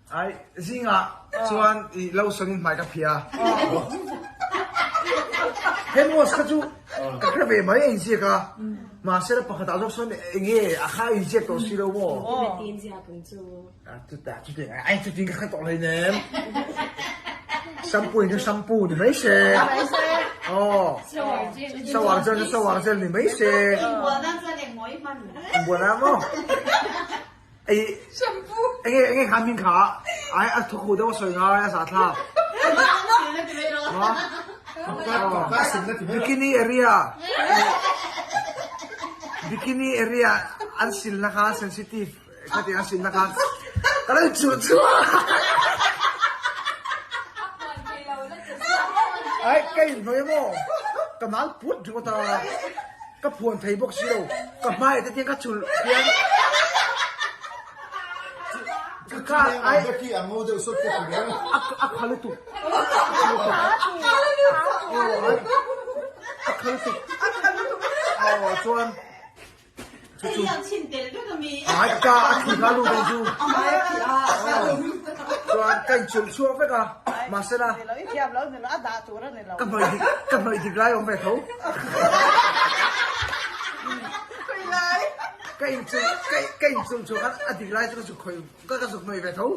ai zinga chuan I lo sangin mai ka phia hemos ka chu ka ve mai en si ka ma se pa khata jok son nge a kha I je to si lo mo tin gì cũng chú tu ta tu de ai tu tin ka to le nem shampoo ni shampoo ni mai se sao hoàng chân thì mấy xe buồn lắm không anh hàm miếng khá ai thuộc hồ đâu sợi ngà ai sát ha bikini area anh xin là khá sensitive cái gì anh xin là khá cái này chuột ai cái nói mò cái máu puốt chúng ta cái buồn thấy bốc xíu cái mai cái tiếng cái chuột tiếng cái ai cái kia ngô đều sốt cái gì đó khá lên tụ khá lên tụ chuan ai cả thì khá luôn đấy chú chuan cái chuột chuột phải cả mà sẽ là cái này thì lại ông về thấu cái chuột chuột cái thì lại cho cái chuột khơi cái chuột này về thấu